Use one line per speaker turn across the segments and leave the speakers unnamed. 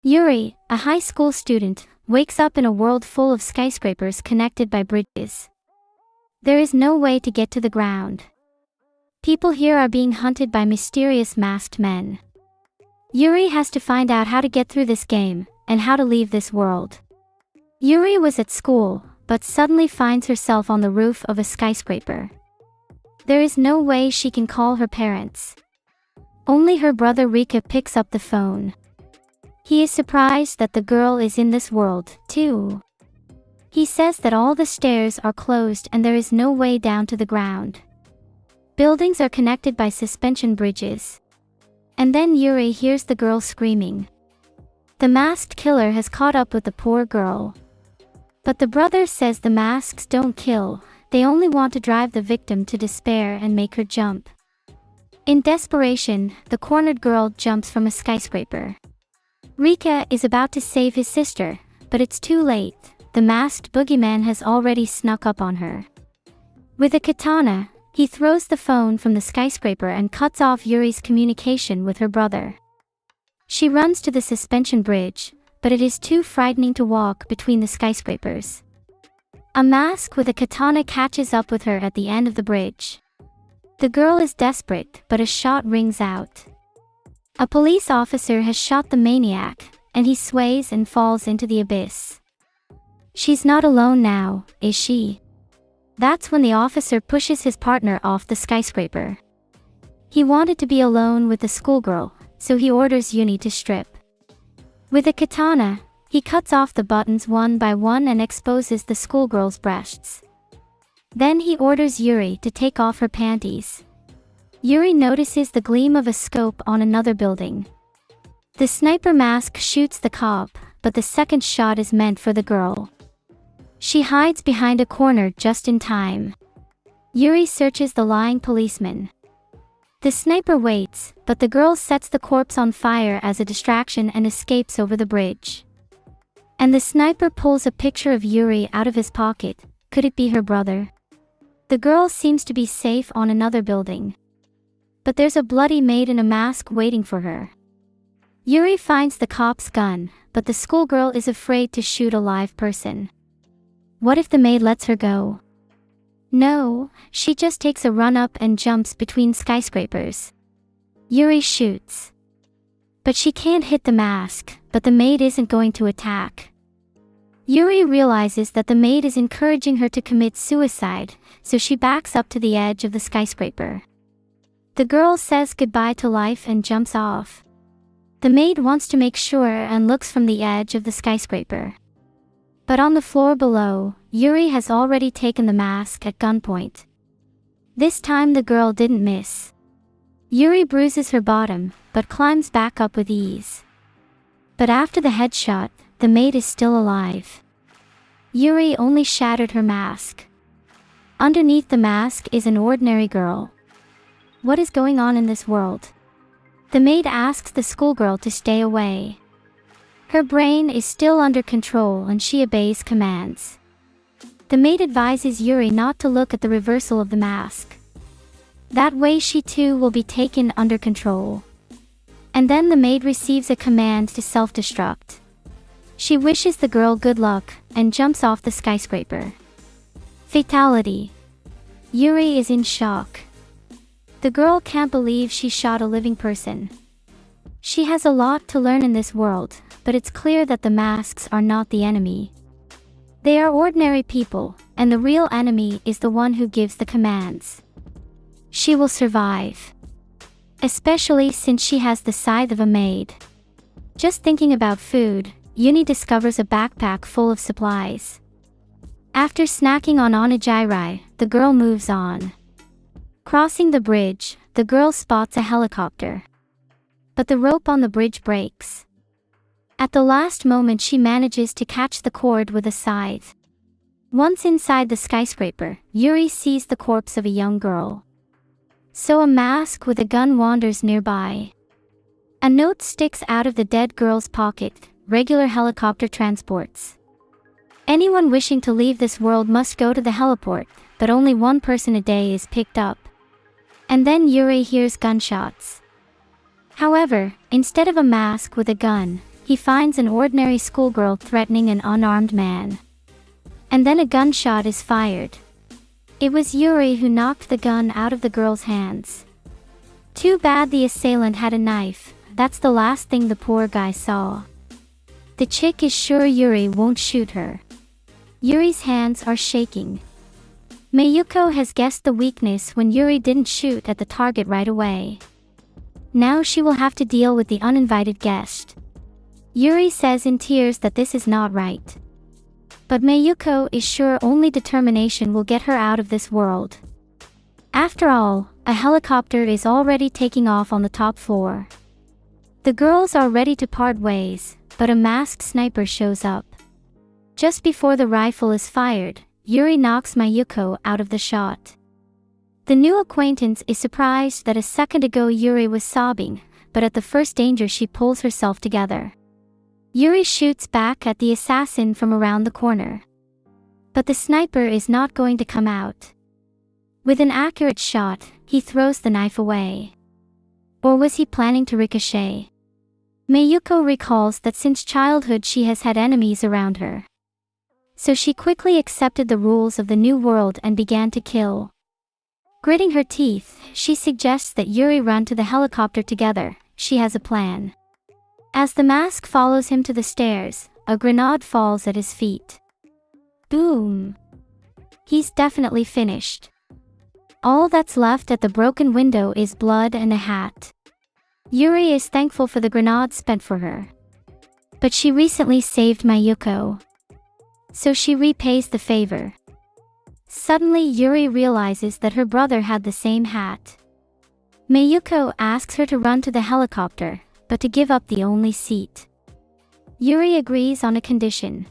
Yuri, a high school student, wakes up in a world full of skyscrapers connected by bridges. There is no way to get to the ground. People here are being hunted by mysterious masked men. Yuri has to find out how to get through this game, and how to leave this world. Yuri was at school, but suddenly finds herself on the roof of a skyscraper. There is no way she can call her parents. Only her brother Rika picks up the phone. He is surprised that the girl is in this world, too. He says that all the stairs are closed and there is no way down to the ground. Buildings are connected by suspension bridges. And then Yuri hears the girl screaming. The masked killer has caught up with the poor girl. But the brother says the masks don't kill, they only want to drive the victim to despair and make her jump. In desperation, the cornered girl jumps from a skyscraper. Rika is about to save his sister, but it's too late. The masked boogeyman has already snuck up on her. With a katana, he throws the phone from the skyscraper and cuts off Yuri's communication with her brother. She runs to the suspension bridge, but it is too frightening to walk between the skyscrapers. A mask with a katana catches up with her at the end of the bridge. The girl is desperate, but a shot rings out. A police officer has shot the maniac, and he sways and falls into the abyss. She's not alone now, is she? That's when the officer pushes his partner off the skyscraper. He wanted to be alone with the schoolgirl, so he orders Yuni to strip. With a katana, he cuts off the buttons one by one and exposes the schoolgirl's breasts. Then he orders Yuri to take off her panties. Yuri notices the gleam of a scope on another building. The sniper mask shoots the cop, but the second shot is meant for the girl. She hides behind a corner just in time. Yuri searches the lying policeman. The sniper waits, but the girl sets the corpse on fire as a distraction and escapes over the bridge. And the sniper pulls a picture of Yuri out of his pocket. Could it be her brother? The girl seems to be safe on another building. But there's a bloody maid in a mask waiting for her. Yuri finds the cop's gun, but the schoolgirl is afraid to shoot a live person. What if the maid lets her go? No, she just takes a run up and jumps between skyscrapers. Yuri shoots. But she can't hit the mask, but the maid isn't going to attack. Yuri realizes that the maid is encouraging her to commit suicide, so she backs up to the edge of the skyscraper. The girl says goodbye to life and jumps off. The maid wants to make sure and looks from the edge of the skyscraper. But on the floor below, Yuri has already taken the mask at gunpoint. This time the girl didn't miss. Yuri bruises her bottom, but climbs back up with ease. But after the headshot, the maid is still alive. Yuri only shattered her mask. Underneath the mask is an ordinary girl. What is going on in this world? The maid asks the schoolgirl to stay away. Her brain is still under control and she obeys commands. The maid advises Yuri not to look at the reversal of the mask. That way she too will be taken under control. And then the maid receives a command to self-destruct. She wishes the girl good luck and jumps off the skyscraper. Fatality. Yuri is in shock. The girl can't believe she shot a living person. She has a lot to learn in this world, but it's clear that the masks are not the enemy. They are ordinary people, and the real enemy is the one who gives the commands. She will survive. Especially since she has the scythe of a maid. Just thinking about food, Yuni discovers a backpack full of supplies. After snacking on onigiri, the girl moves on. Crossing the bridge, the girl spots a helicopter. But the rope on the bridge breaks. At the last moment she manages to catch the cord with a scythe. Once inside the skyscraper, Yuri sees the corpse of a young girl. So a mask with a gun wanders nearby. A note sticks out of the dead girl's pocket. Regular helicopter transports. Anyone wishing to leave this world must go to the heliport, but only one person a day is picked up. And then Yuri hears gunshots. However, instead of a mask with a gun, he finds an ordinary schoolgirl threatening an unarmed man. And then a gunshot is fired. It was Yuri who knocked the gun out of the girl's hands. Too bad the assailant had a knife. That's the last thing the poor guy saw. The chick is sure Yuri won't shoot her. Yuri's hands are shaking. Mayuko has guessed the weakness when Yuri didn't shoot at the target right away. Now she will have to deal with the uninvited guest. Yuri says in tears that this is not right. But Mayuko is sure only determination will get her out of this world. After all, a helicopter is already taking off on the top floor. The girls are ready to part ways, but a masked sniper shows up. Just before the rifle is fired, Yuri knocks Mayuko out of the shot. The new acquaintance is surprised that a second ago Yuri was sobbing, but at the first danger she pulls herself together. Yuri shoots back at the assassin from around the corner. But the sniper is not going to come out. With an accurate shot, he throws the knife away. Or was he planning to ricochet? Mayuko recalls that since childhood she has had enemies around her. So she quickly accepted the rules of the new world and began to kill. Gritting her teeth, she suggests that Yuri run to the helicopter together. She has a plan. As the mask follows him to the stairs, a grenade falls at his feet. Boom! He's definitely finished. All that's left at the broken window is blood and a hat. Yuri is thankful for the grenade spent for her. But she recently saved Mayuko. So she repays the favor. Suddenly Yuri realizes that her brother had the same hat. Mayuko asks her to run to the helicopter, but to give up the only seat. Yuri agrees on a condition.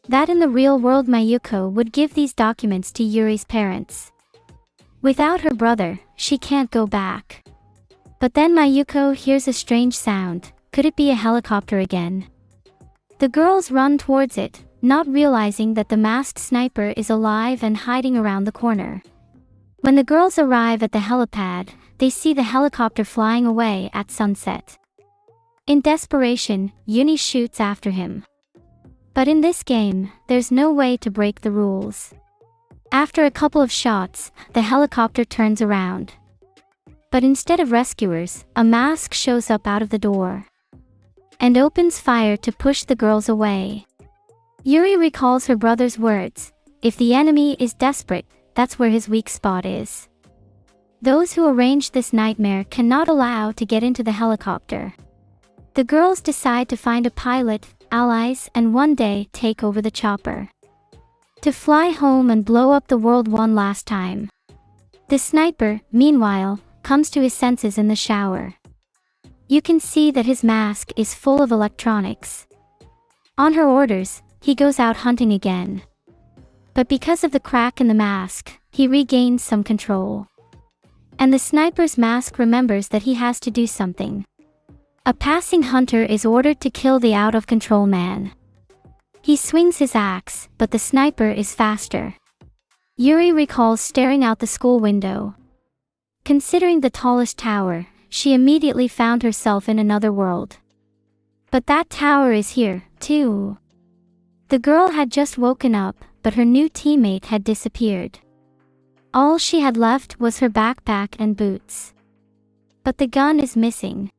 That in the real world Mayuko would give these documents to Yuri's parents. Without her brother, she can't go back. But then Mayuko hears a strange sound. Could it be a helicopter again? The girls run towards it, not realizing that the masked sniper is alive and hiding around the corner. When the girls arrive at the helipad, they see the helicopter flying away at sunset. In desperation, Yuni shoots after him. But in this game, there's no way to break the rules. After a couple of shots, the helicopter turns around. But instead of rescuers, a mask shows up out of the door and opens fire to push the girls away. Yuri recalls her brother's words, if the enemy is desperate, that's where his weak spot is. Those who arranged this nightmare cannot allow to get into the helicopter. The girls decide to find a pilot, allies, and one day take over the chopper. To fly home and blow up the world one last time. The sniper, meanwhile, comes to his senses in the shower. You can see that his mask is full of electronics. On her orders, he goes out hunting again. But because of the crack in the mask, he regains some control. And the sniper's mask remembers that he has to do something. A passing hunter is ordered to kill the out-of-control man. He swings his axe, but the sniper is faster. Yuri recalls staring out the school window. Considering the tallest tower, she immediately found herself in another world. But that tower is here, too. The girl had just woken up, but her new teammate had disappeared. All she had left was her backpack and boots. But the gun is missing.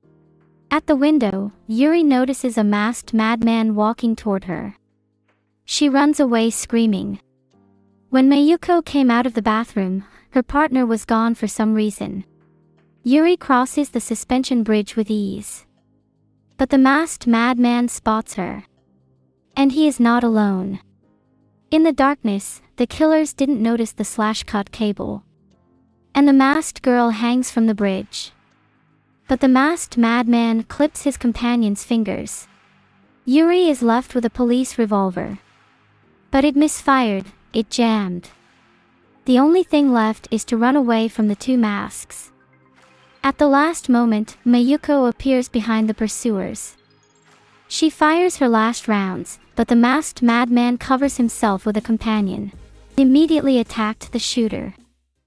At the window, Yuri notices a masked madman walking toward her. She runs away screaming. When Mayuko came out of the bathroom, her partner was gone for some reason. Yuri crosses the suspension bridge with ease. But the masked madman spots her. And he is not alone. In the darkness, the killers didn't notice the slash-cut cable. And the masked girl hangs from the bridge. But the masked madman clips his companion's fingers. Yuri is left with a police revolver. But it misfired, it jammed. The only thing left is to run away from the two masks. At the last moment, Mayuko appears behind the pursuers. She fires her last rounds, but the masked madman covers himself with a companion. He immediately attacked the shooter.